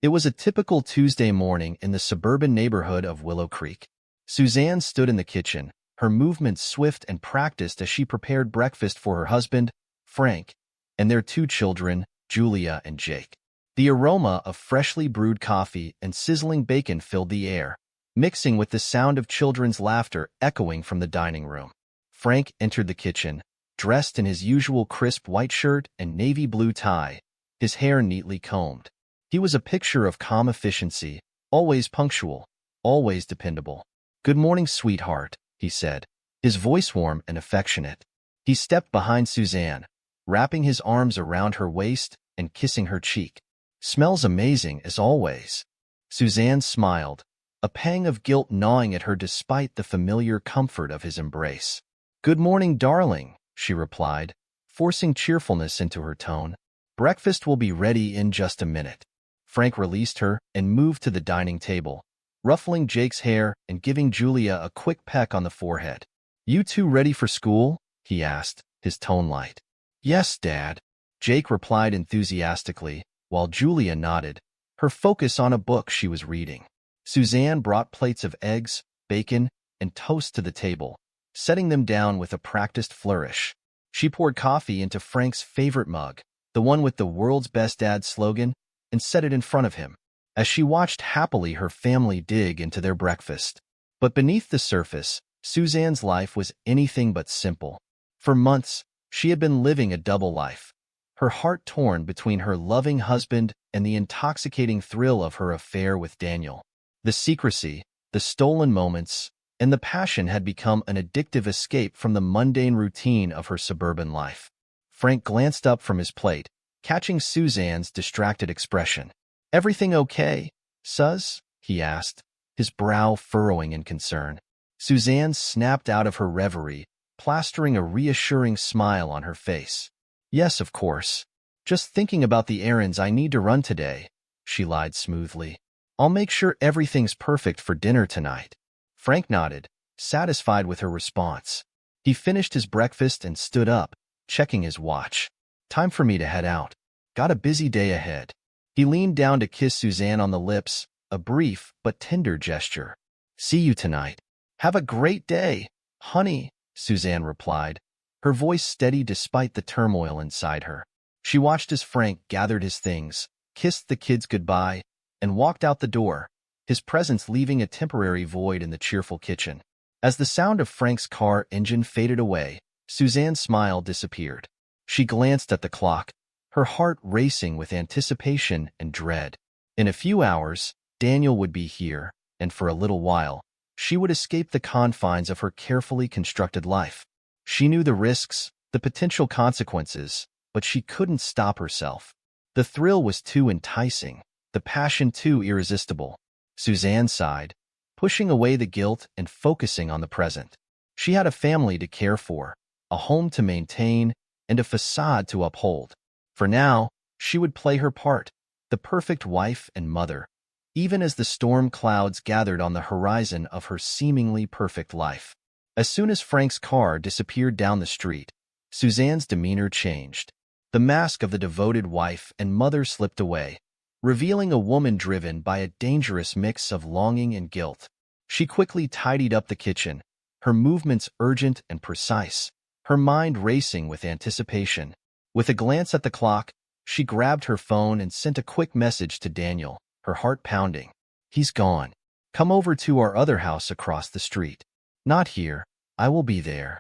It was a typical Tuesday morning in the suburban neighborhood of Willow Creek. Suzanne stood in the kitchen, her movements swift and practiced as she prepared breakfast for her husband, Frank, and their two children, Julia and Jake. The aroma of freshly brewed coffee and sizzling bacon filled the air, mixing with the sound of children's laughter echoing from the dining room. Frank entered the kitchen, dressed in his usual crisp white shirt and navy blue tie, his hair neatly combed. He was a picture of calm efficiency, always punctual, always dependable. "Good morning, sweetheart," he said, his voice warm and affectionate. He stepped behind Suzanne, wrapping his arms around her waist and kissing her cheek. "Smells amazing, as always." Suzanne smiled, a pang of guilt gnawing at her despite the familiar comfort of his embrace. "Good morning, darling," she replied, forcing cheerfulness into her tone. "Breakfast will be ready in just a minute." Frank released her and moved to the dining table, ruffling Jake's hair and giving Julia a quick peck on the forehead. "You two ready for school?" he asked, his tone light. "Yes, Dad," Jake replied enthusiastically, while Julia nodded, her focus on a book she was reading. Suzanne brought plates of eggs, bacon, and toast to the table, setting them down with a practiced flourish. She poured coffee into Frank's favorite mug, the one with the "World's Best Dad" slogan, and set it in front of him, as she watched happily her family dig into their breakfast. But beneath the surface, Suzanne's life was anything but simple. For months, she had been living a double life, her heart torn between her loving husband and the intoxicating thrill of her affair with Daniel. The secrecy, the stolen moments, and the passion had become an addictive escape from the mundane routine of her suburban life. Frank glanced up from his plate, catching Suzanne's distracted expression. "Everything okay, Suz?" he asked, his brow furrowing in concern. Suzanne snapped out of her reverie, plastering a reassuring smile on her face. "Yes, of course. Just thinking about the errands I need to run today," she lied smoothly. "I'll make sure everything's perfect for dinner tonight." Frank nodded, satisfied with her response. He finished his breakfast and stood up, checking his watch. "Time for me to head out. Got a busy day ahead." He leaned down to kiss Suzanne on the lips, a brief but tender gesture. "See you tonight." "Have a great day, honey," Suzanne replied, her voice steady despite the turmoil inside her. She watched as Frank gathered his things, kissed the kids goodbye, and walked out the door, his presence leaving a temporary void in the cheerful kitchen. As the sound of Frank's car engine faded away, Suzanne's smile disappeared. She glanced at the clock, her heart racing with anticipation and dread. In a few hours, Daniel would be here, and for a little while, she would escape the confines of her carefully constructed life. She knew the risks, the potential consequences, but she couldn't stop herself. The thrill was too enticing, the passion too irresistible. Suzanne sighed, pushing away the guilt and focusing on the present. She had a family to care for, a home to maintain, and a facade to uphold. For now, she would play her part, the perfect wife and mother, even as the storm clouds gathered on the horizon of her seemingly perfect life. As soon as Frank's car disappeared down the street, Suzanne's demeanor changed. The mask of the devoted wife and mother slipped away, revealing a woman driven by a dangerous mix of longing and guilt. She quickly tidied up the kitchen, her movements urgent and precise, her mind racing with anticipation. With a glance at the clock, she grabbed her phone and sent a quick message to Daniel, her heart pounding. "He's gone. Come over to our other house across the street." "Not here. I will be there."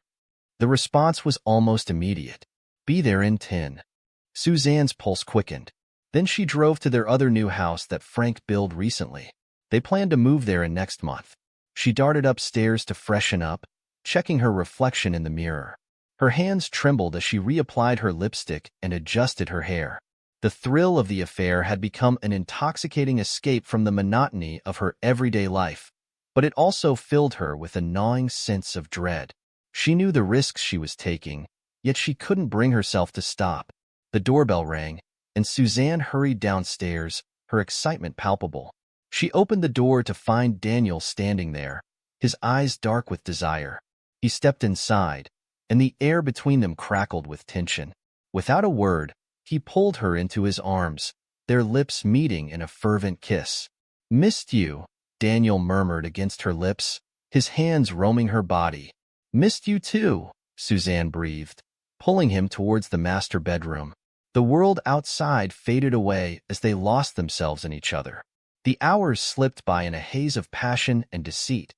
The response was almost immediate. "Be there in 10. Suzanne's pulse quickened. Then she drove to their other new house that Frank built recently. They planned to move there in next month. She darted upstairs to freshen up, checking her reflection in the mirror. Her hands trembled as she reapplied her lipstick and adjusted her hair. The thrill of the affair had become an intoxicating escape from the monotony of her everyday life, but it also filled her with a gnawing sense of dread. She knew the risks she was taking, yet she couldn't bring herself to stop. The doorbell rang, and Suzanne hurried downstairs, her excitement palpable. She opened the door to find Daniel standing there, his eyes dark with desire. He stepped inside, and the air between them crackled with tension. Without a word, he pulled her into his arms, their lips meeting in a fervent kiss. "Missed you," Daniel murmured against her lips, his hands roaming her body. "Missed you too," Suzanne breathed, pulling him towards the master bedroom. The world outside faded away as they lost themselves in each other. The hours slipped by in a haze of passion and deceit,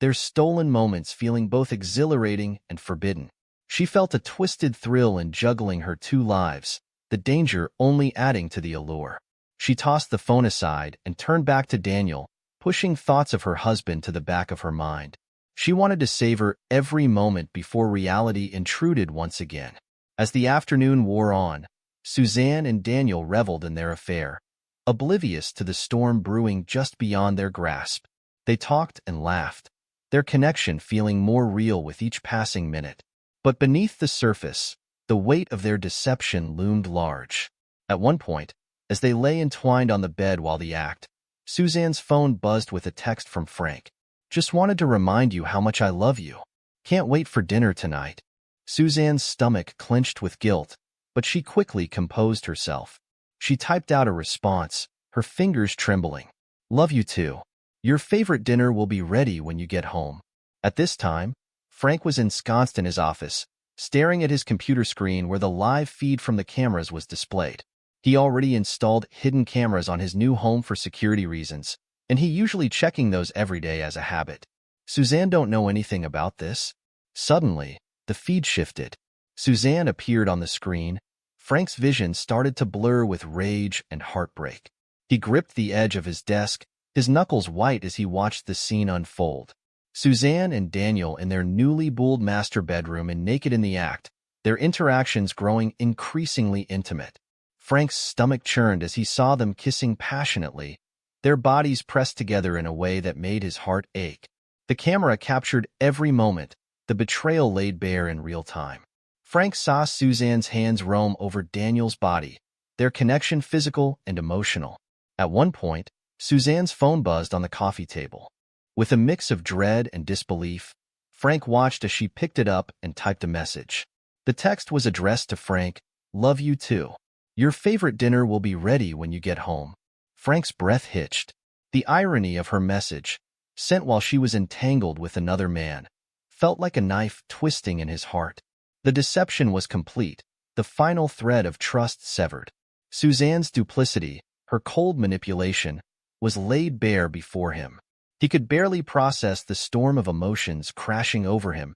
their stolen moments feeling both exhilarating and forbidden. She felt a twisted thrill in juggling her two lives, the danger only adding to the allure. She tossed the phone aside and turned back to Daniel, pushing thoughts of her husband to the back of her mind. She wanted to savor every moment before reality intruded once again. As the afternoon wore on, Suzanne and Daniel reveled in their affair, oblivious to the storm brewing just beyond their grasp. They talked and laughed, their connection feeling more real with each passing minute. But beneath the surface, the weight of their deception loomed large. At one point, as they lay entwined on the bed while the act, Suzanne's phone buzzed with a text from Frank. "Just wanted to remind you how much I love you. Can't wait for dinner tonight." Suzanne's stomach clenched with guilt, but she quickly composed herself. She typed out a response, her fingers trembling. "Love you too. Your favorite dinner will be ready when you get home." At this time, Frank was ensconced in his office, staring at his computer screen where the live feed from the cameras was displayed. He already installed hidden cameras on his new home for security reasons, and he usually checking those every day as a habit. Suzanne don't know anything about this. Suddenly, the feed shifted. Suzanne appeared on the screen. Frank's vision started to blur with rage and heartbreak. He gripped the edge of his desk, his knuckles white as he watched the scene unfold. Suzanne and Daniel in their newly built master bedroom and naked in the act, their interactions growing increasingly intimate. Frank's stomach churned as he saw them kissing passionately, their bodies pressed together in a way that made his heart ache. The camera captured every moment, the betrayal laid bare in real time. Frank saw Suzanne's hands roam over Daniel's body, their connection physical and emotional. At one point, Suzanne's phone buzzed on the coffee table. With a mix of dread and disbelief, Frank watched as she picked it up and typed a message. The text was addressed to Frank, "Love you too. Your favorite dinner will be ready when you get home." Frank's breath hitched. The irony of her message, sent while she was entangled with another man, felt like a knife twisting in his heart. The deception was complete, the final thread of trust severed. Suzanne's duplicity, her cold manipulation, was laid bare before him. He could barely process the storm of emotions crashing over him: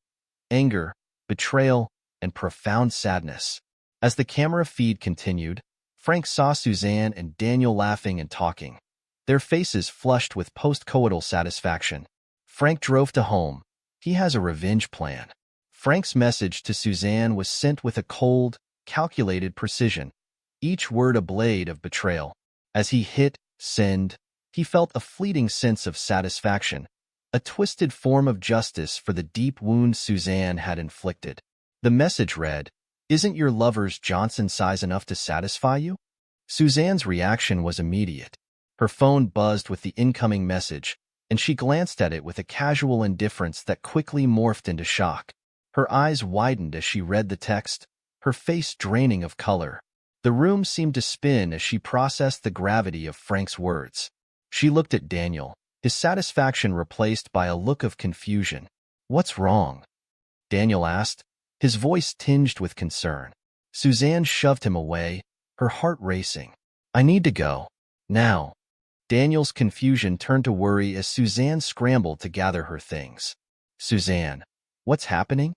anger, betrayal, and profound sadness. As the camera feed continued, Frank saw Suzanne and Daniel laughing and talking, their faces flushed with post-coital satisfaction. Frank drove to home. He has a revenge plan. Frank's message to Suzanne was sent with a cold, calculated precision, each word a blade of betrayal. As he hit send, he felt a fleeting sense of satisfaction, a twisted form of justice for the deep wound Suzanne had inflicted. The message read, "Isn't your lover's Johnson size enough to satisfy you?" Suzanne's reaction was immediate. Her phone buzzed with the incoming message, and she glanced at it with a casual indifference that quickly morphed into shock. Her eyes widened as she read the text, her face draining of color. The room seemed to spin as she processed the gravity of Frank's words. She looked at Daniel, his satisfaction replaced by a look of confusion. "What's wrong?" Daniel asked, his voice tinged with concern. Suzanne shoved him away, her heart racing. "I need to go. Now." Daniel's confusion turned to worry as Suzanne scrambled to gather her things. "Suzanne, what's happening?"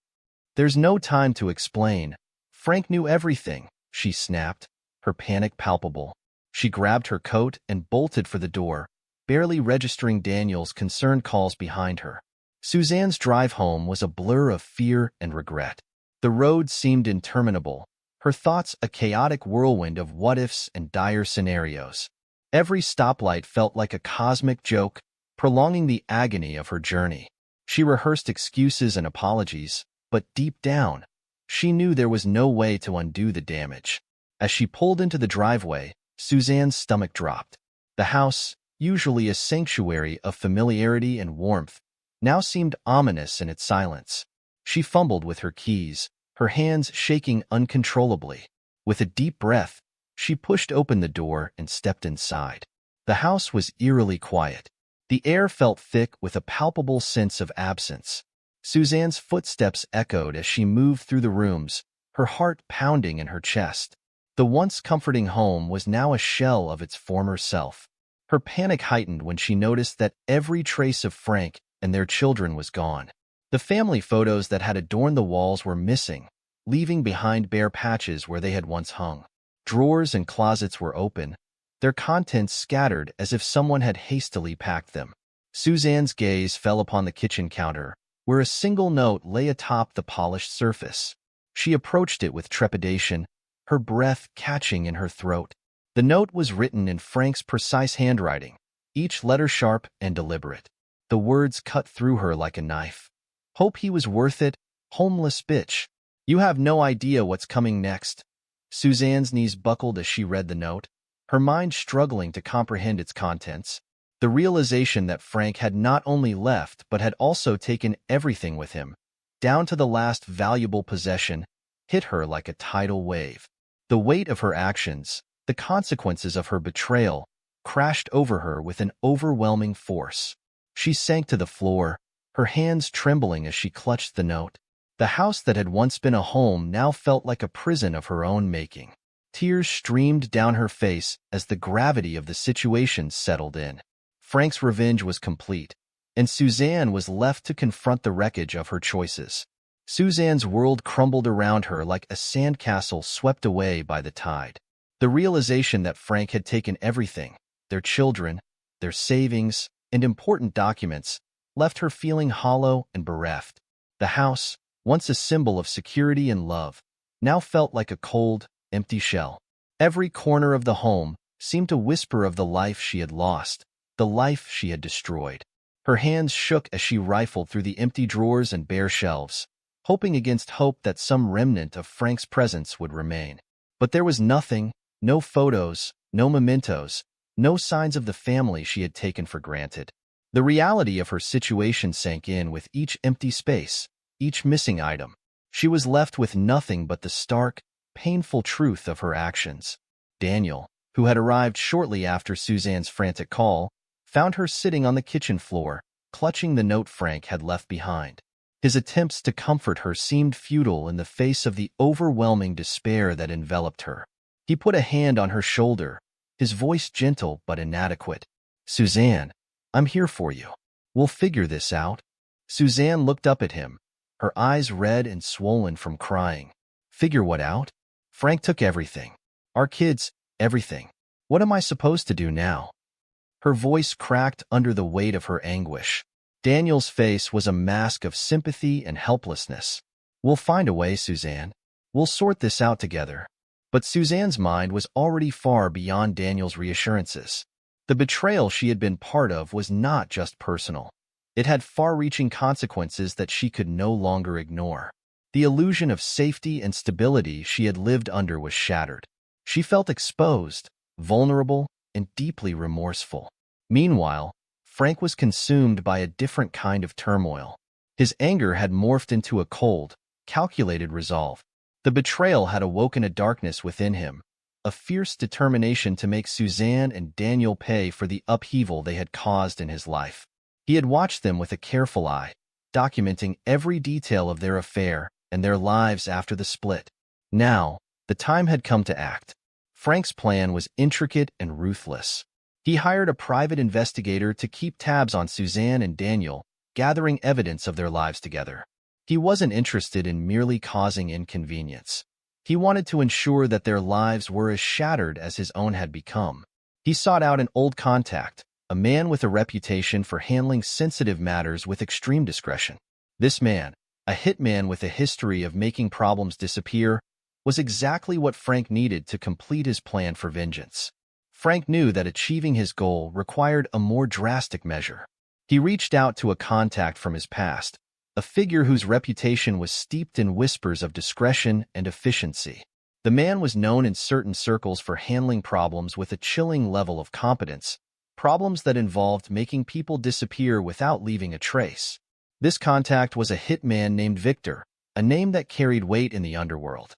"There's no time to explain. Frank knew everything," she snapped, her panic palpable. She grabbed her coat and bolted for the door, barely registering Daniel's concerned calls behind her. Suzanne's drive home was a blur of fear and regret. The road seemed interminable, her thoughts a chaotic whirlwind of what-ifs and dire scenarios. Every stoplight felt like a cosmic joke, prolonging the agony of her journey. She rehearsed excuses and apologies, but deep down, she knew there was no way to undo the damage. As she pulled into the driveway, Suzanne's stomach dropped. The house, usually a sanctuary of familiarity and warmth, now seemed ominous in its silence. She fumbled with her keys, her hands shaking uncontrollably. With a deep breath, She pushed open the door and stepped inside. The house was eerily quiet. The air felt thick with a palpable sense of absence. Suzanne's footsteps echoed as she moved through the rooms, her heart pounding in her chest. The once comforting home was now a shell of its former self. Her panic heightened when she noticed that every trace of Frank and their children was gone. The family photos that had adorned the walls were missing, leaving behind bare patches where they had once hung. Drawers and closets were open, their contents scattered as if someone had hastily packed them. Suzanne's gaze fell upon the kitchen counter, where a single note lay atop the polished surface. She approached it with trepidation, her breath catching in her throat. The note was written in Frank's precise handwriting, each letter sharp and deliberate. The words cut through her like a knife. "Hope he was worth it, homeless bitch. You have no idea what's coming next." Suzanne's knees buckled as she read the note, her mind struggling to comprehend its contents. The realization that Frank had not only left but had also taken everything with him, down to the last valuable possession, hit her like a tidal wave. The weight of her actions, the consequences of her betrayal, crashed over her with an overwhelming force. She sank to the floor, her hands trembling as she clutched the note. The house that had once been a home now felt like a prison of her own making. Tears streamed down her face as the gravity of the situation settled in. Frank's revenge was complete, and Suzanne was left to confront the wreckage of her choices. Suzanne's world crumbled around her like a sandcastle swept away by the tide. The realization that Frank had taken everything, their children, their savings, and important documents, left her feeling hollow and bereft. The house, once a symbol of security and love, now felt like a cold, empty shell. Every corner of the home seemed to whisper of the life she had lost, the life she had destroyed. Her hands shook as she rifled through the empty drawers and bare shelves, hoping against hope that some remnant of Frank's presence would remain. But there was nothing, no photos, no mementos, no signs of the family she had taken for granted. The reality of her situation sank in with each empty space, each missing item. She was left with nothing but the stark, painful truth of her actions. Daniel, who had arrived shortly after Suzanne's frantic call, found her sitting on the kitchen floor, clutching the note Frank had left behind. His attempts to comfort her seemed futile in the face of the overwhelming despair that enveloped her. He put a hand on her shoulder, his voice gentle but inadequate. "Suzanne, I'm here for you. We'll figure this out." Suzanne looked up at him, her eyes red and swollen from crying. "Figure what out? Frank took everything. Our kids, everything. What am I supposed to do now?" Her voice cracked under the weight of her anguish. Daniel's face was a mask of sympathy and helplessness. "We'll find a way, Suzanne. We'll sort this out together." But Suzanne's mind was already far beyond Daniel's reassurances. The betrayal she had been part of was not just personal. It had far-reaching consequences that she could no longer ignore. The illusion of safety and stability she had lived under was shattered. She felt exposed, vulnerable, and deeply remorseful. Meanwhile, Frank was consumed by a different kind of turmoil. His anger had morphed into a cold, calculated resolve. The betrayal had awoken a darkness within him, a fierce determination to make Suzanne and Daniel pay for the upheaval they had caused in his life. He had watched them with a careful eye, documenting every detail of their affair and their lives after the split. Now, the time had come to act. Frank's plan was intricate and ruthless. He hired a private investigator to keep tabs on Suzanne and Daniel, gathering evidence of their lives together. He wasn't interested in merely causing inconvenience. He wanted to ensure that their lives were as shattered as his own had become. He sought out an old contact, a man with a reputation for handling sensitive matters with extreme discretion. This man, a hitman with a history of making problems disappear, was exactly what Frank needed to complete his plan for vengeance. Frank knew that achieving his goal required a more drastic measure. He reached out to a contact from his past, a figure whose reputation was steeped in whispers of discretion and efficiency. The man was known in certain circles for handling problems with a chilling level of competence, problems that involved making people disappear without leaving a trace. This contact was a hitman named Victor, a name that carried weight in the underworld.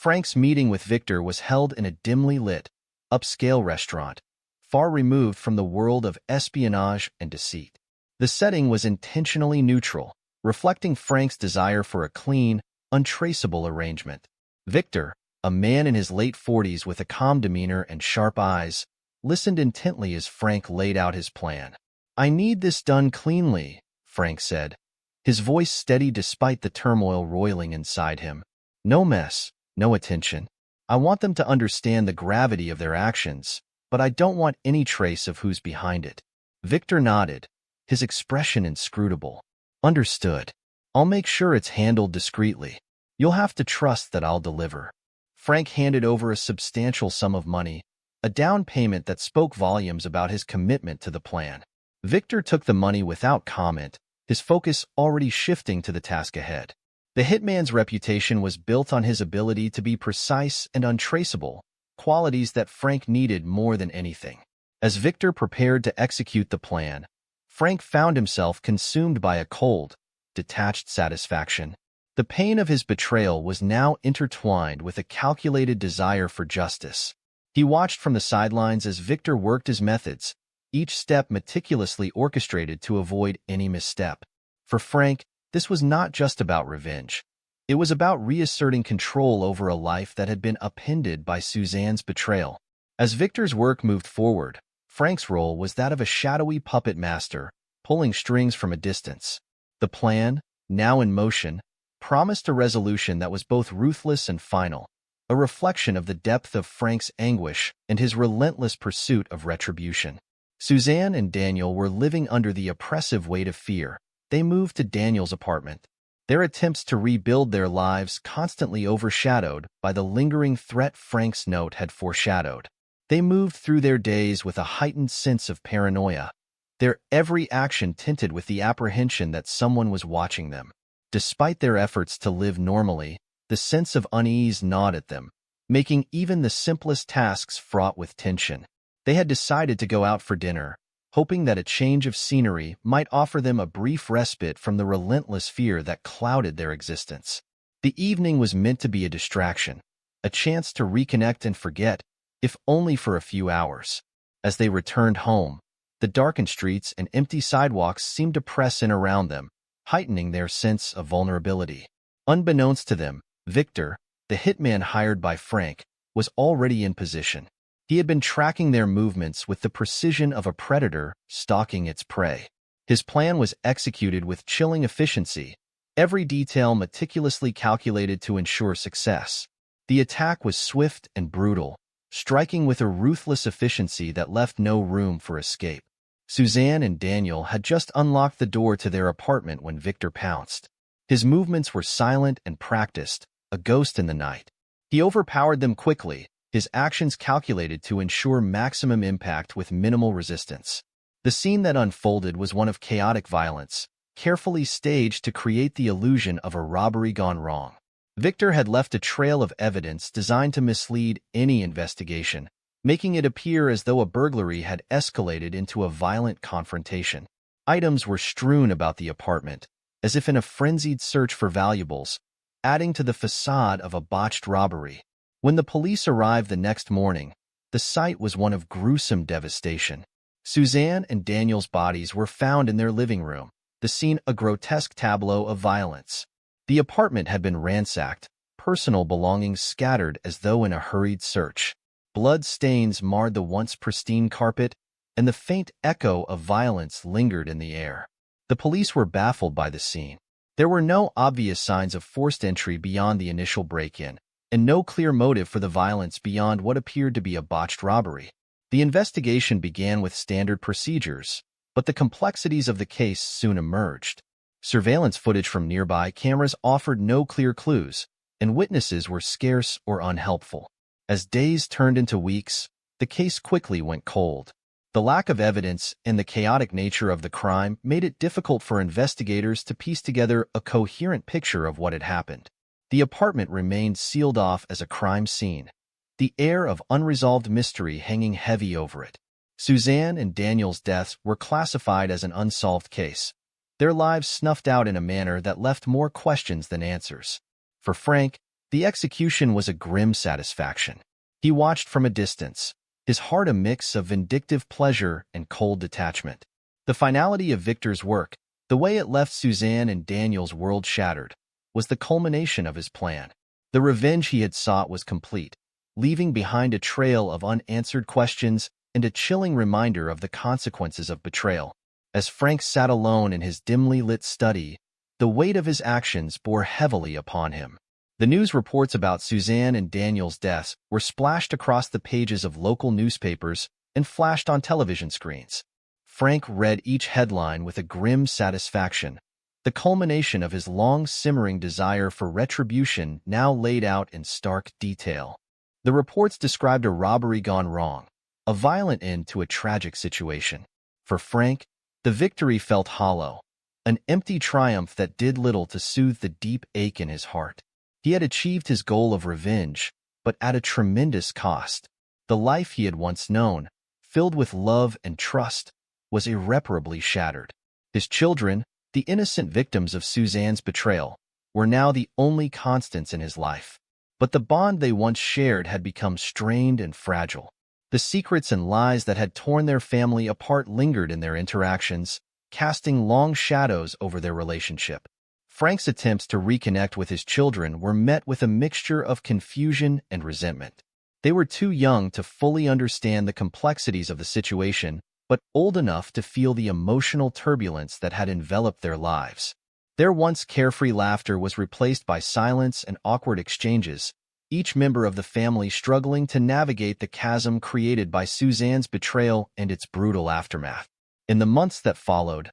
Frank's meeting with Victor was held in a dimly lit, upscale restaurant, far removed from the world of espionage and deceit. The setting was intentionally neutral, reflecting Frank's desire for a clean, untraceable arrangement. Victor, a man in his late 40s with a calm demeanor and sharp eyes, listened intently as Frank laid out his plan. "I need this done cleanly," Frank said, his voice steady despite the turmoil roiling inside him. "No mess, no attention. I want them to understand the gravity of their actions, but I don't want any trace of who's behind it." Victor nodded, his expression inscrutable. "Understood. I'll make sure it's handled discreetly. You'll have to trust that I'll deliver." Frank handed over a substantial sum of money, a down payment that spoke volumes about his commitment to the plan. Victor took the money without comment, his focus already shifting to the task ahead. The hitman's reputation was built on his ability to be precise and untraceable, qualities that Frank needed more than anything. As Victor prepared to execute the plan, Frank found himself consumed by a cold, detached satisfaction. The pain of his betrayal was now intertwined with a calculated desire for justice. He watched from the sidelines as Victor worked his methods, each step meticulously orchestrated to avoid any misstep. For Frank, this was not just about revenge. It was about reasserting control over a life that had been upended by Suzanne's betrayal. As Victor's work moved forward, Frank's role was that of a shadowy puppet master, pulling strings from a distance. The plan, now in motion, promised a resolution that was both ruthless and final, a reflection of the depth of Frank's anguish and his relentless pursuit of retribution. Suzanne and Daniel were living under the oppressive weight of fear. They moved to Daniel's apartment, their attempts to rebuild their lives constantly overshadowed by the lingering threat Frank's note had foreshadowed. They moved through their days with a heightened sense of paranoia, their every action tinted with the apprehension that someone was watching them. Despite their efforts to live normally, the sense of unease gnawed at them, making even the simplest tasks fraught with tension. They had decided to go out for dinner, hoping that a change of scenery might offer them a brief respite from the relentless fear that clouded their existence. The evening was meant to be a distraction, a chance to reconnect and forget, if only for a few hours. As they returned home, the darkened streets and empty sidewalks seemed to press in around them, heightening their sense of vulnerability. Unbeknownst to them, Victor, the hitman hired by Frank, was already in position. He had been tracking their movements with the precision of a predator stalking its prey. His plan was executed with chilling efficiency, every detail meticulously calculated to ensure success. The attack was swift and brutal, striking with a ruthless efficiency that left no room for escape. Suzanne and Daniel had just unlocked the door to their apartment when Victor pounced. His movements were silent and practiced, a ghost in the night. He overpowered them quickly, his actions calculated to ensure maximum impact with minimal resistance. The scene that unfolded was one of chaotic violence, carefully staged to create the illusion of a robbery gone wrong. Victor had left a trail of evidence designed to mislead any investigation, making it appear as though a burglary had escalated into a violent confrontation. Items were strewn about the apartment, as if in a frenzied search for valuables, adding to the facade of a botched robbery. When the police arrived the next morning, the sight was one of gruesome devastation. Suzanne and Daniel's bodies were found in their living room, the scene a grotesque tableau of violence. The apartment had been ransacked, personal belongings scattered as though in a hurried search. Blood stains marred the once pristine carpet, and the faint echo of violence lingered in the air. The police were baffled by the scene. There were no obvious signs of forced entry beyond the initial break-in, and no clear motive for the violence beyond what appeared to be a botched robbery. The investigation began with standard procedures, but the complexities of the case soon emerged. Surveillance footage from nearby cameras offered no clear clues, and witnesses were scarce or unhelpful. As days turned into weeks, the case quickly went cold. The lack of evidence and the chaotic nature of the crime made it difficult for investigators to piece together a coherent picture of what had happened. The apartment remained sealed off as a crime scene, the air of unresolved mystery hanging heavy over it. Suzanne and Daniel's deaths were classified as an unsolved case, their lives snuffed out in a manner that left more questions than answers. For Frank, The execution was a grim satisfaction. He watched from a distance, his heart a mix of vindictive pleasure and cold detachment. The finality of Victor's work, the way it left Suzanne and Daniel's world shattered, was the culmination of his plan. The revenge he had sought was complete, leaving behind a trail of unanswered questions and a chilling reminder of the consequences of betrayal. As Frank sat alone in his dimly lit study, the weight of his actions bore heavily upon him. The news reports about Suzanne and Daniel's deaths were splashed across the pages of local newspapers and flashed on television screens. Frank read each headline with a grim satisfaction, the culmination of his long-simmering desire for retribution now laid out in stark detail. The reports described a robbery gone wrong, a violent end to a tragic situation. For Frank, the victory felt hollow, an empty triumph that did little to soothe the deep ache in his heart. He had achieved his goal of revenge, but at a tremendous cost. The life he had once known, filled with love and trust, was irreparably shattered. His children, the innocent victims of Suzanne's betrayal, were now the only constants in his life. But the bond they once shared had become strained and fragile. The secrets and lies that had torn their family apart lingered in their interactions, casting long shadows over their relationship. Frank's attempts to reconnect with his children were met with a mixture of confusion and resentment. They were too young to fully understand the complexities of the situation, but old enough to feel the emotional turbulence that had enveloped their lives. Their once carefree laughter was replaced by silence and awkward exchanges, each member of the family struggling to navigate the chasm created by Suzanne's betrayal and its brutal aftermath. In the months that followed,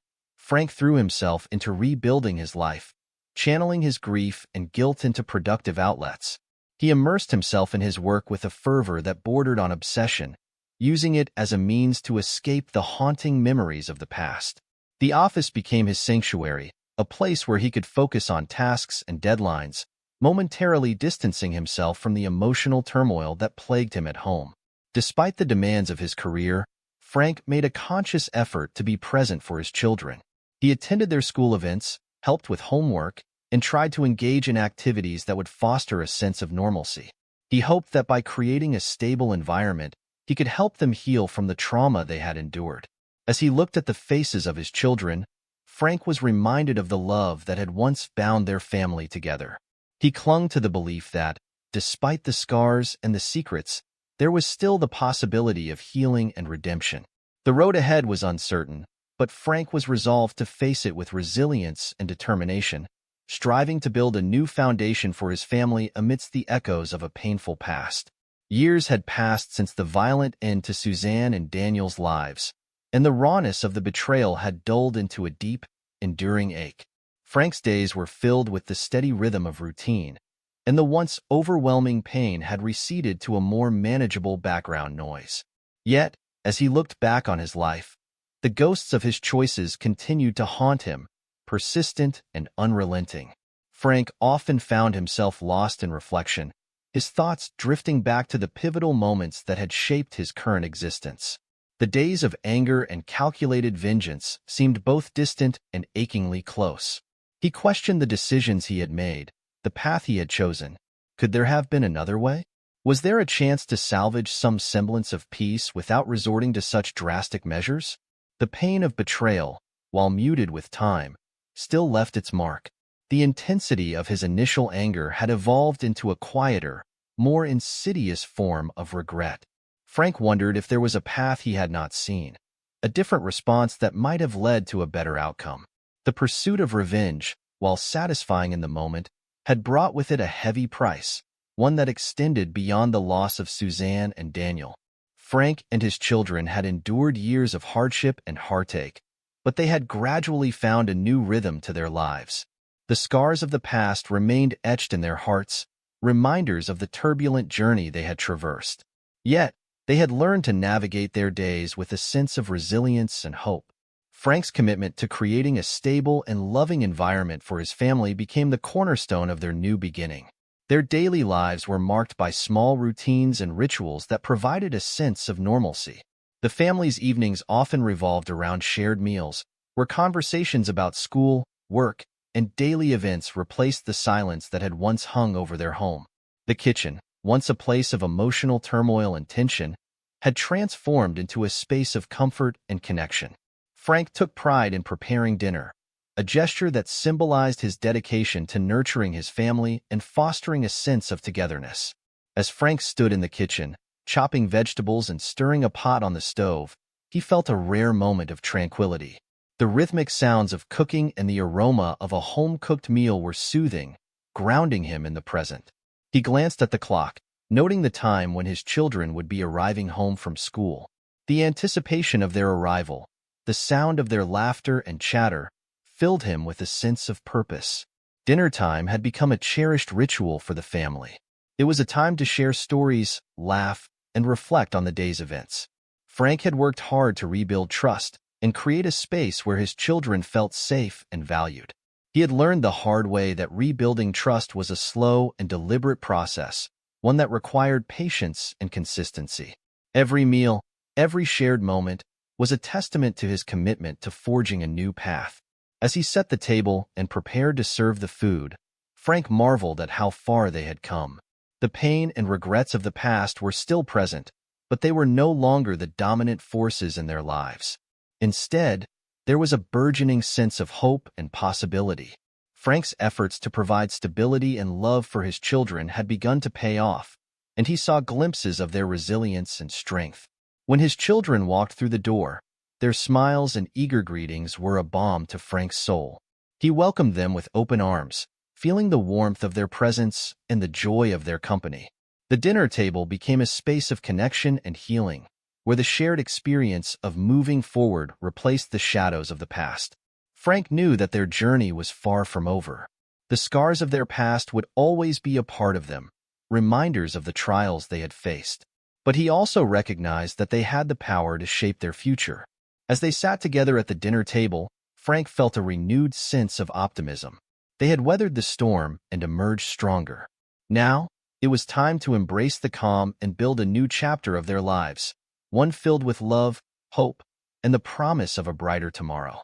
Frank threw himself into rebuilding his life, channeling his grief and guilt into productive outlets. He immersed himself in his work with a fervor that bordered on obsession, using it as a means to escape the haunting memories of the past. The office became his sanctuary, a place where he could focus on tasks and deadlines, momentarily distancing himself from the emotional turmoil that plagued him at home. Despite the demands of his career, Frank made a conscious effort to be present for his children. He attended their school events, helped with homework, and tried to engage in activities that would foster a sense of normalcy. He hoped that by creating a stable environment, he could help them heal from the trauma they had endured. As he looked at the faces of his children, Frank was reminded of the love that had once bound their family together. He clung to the belief that, despite the scars and the secrets, there was still the possibility of healing and redemption. The road ahead was uncertain, but Frank was resolved to face it with resilience and determination, striving to build a new foundation for his family amidst the echoes of a painful past. Years had passed since the violent end to Suzanne and Daniel's lives, and the rawness of the betrayal had dulled into a deep, enduring ache. Frank's days were filled with the steady rhythm of routine, and the once overwhelming pain had receded to a more manageable background noise. Yet, as he looked back on his life, the ghosts of his choices continued to haunt him, persistent and unrelenting. Frank often found himself lost in reflection, his thoughts drifting back to the pivotal moments that had shaped his current existence. The days of anger and calculated vengeance seemed both distant and achingly close. He questioned the decisions he had made, the path he had chosen. Could there have been another way? Was there a chance to salvage some semblance of peace without resorting to such drastic measures? The pain of betrayal, while muted with time, still left its mark. The intensity of his initial anger had evolved into a quieter, more insidious form of regret. Frank wondered if there was a path he had not seen, a different response that might have led to a better outcome. The pursuit of revenge, while satisfying in the moment, had brought with it a heavy price, one that extended beyond the loss of Suzanne and Daniel. Frank and his children had endured years of hardship and heartache, but they had gradually found a new rhythm to their lives. The scars of the past remained etched in their hearts, reminders of the turbulent journey they had traversed. Yet, they had learned to navigate their days with a sense of resilience and hope. Frank's commitment to creating a stable and loving environment for his family became the cornerstone of their new beginning. Their daily lives were marked by small routines and rituals that provided a sense of normalcy. The family's evenings often revolved around shared meals, where conversations about school, work, and daily events replaced the silence that had once hung over their home. The kitchen, once a place of emotional turmoil and tension, had transformed into a space of comfort and connection. Frank took pride in preparing dinner, a gesture that symbolized his dedication to nurturing his family and fostering a sense of togetherness. As Frank stood in the kitchen, chopping vegetables and stirring a pot on the stove, he felt a rare moment of tranquility. The rhythmic sounds of cooking and the aroma of a home-cooked meal were soothing, grounding him in the present. He glanced at the clock, noting the time when his children would be arriving home from school. The anticipation of their arrival, the sound of their laughter and chatter, filled him with a sense of purpose. Dinner time had become a cherished ritual for the family. It was a time to share stories, laugh, and reflect on the day's events. Frank had worked hard to rebuild trust and create a space where his children felt safe and valued. He had learned the hard way that rebuilding trust was a slow and deliberate process, one that required patience and consistency. Every meal, every shared moment, was a testament to his commitment to forging a new path. As he set the table and prepared to serve the food, Frank marveled at how far they had come. The pain and regrets of the past were still present, but they were no longer the dominant forces in their lives. Instead, there was a burgeoning sense of hope and possibility. Frank's efforts to provide stability and love for his children had begun to pay off, and he saw glimpses of their resilience and strength. When his children walked through the door, their smiles and eager greetings were a balm to Frank's soul. He welcomed them with open arms, feeling the warmth of their presence and the joy of their company. The dinner table became a space of connection and healing, where the shared experience of moving forward replaced the shadows of the past. Frank knew that their journey was far from over. The scars of their past would always be a part of them, reminders of the trials they had faced. But he also recognized that they had the power to shape their future. As they sat together at the dinner table, Frank felt a renewed sense of optimism. They had weathered the storm and emerged stronger. Now, it was time to embrace the calm and build a new chapter of their lives, one filled with love, hope, and the promise of a brighter tomorrow.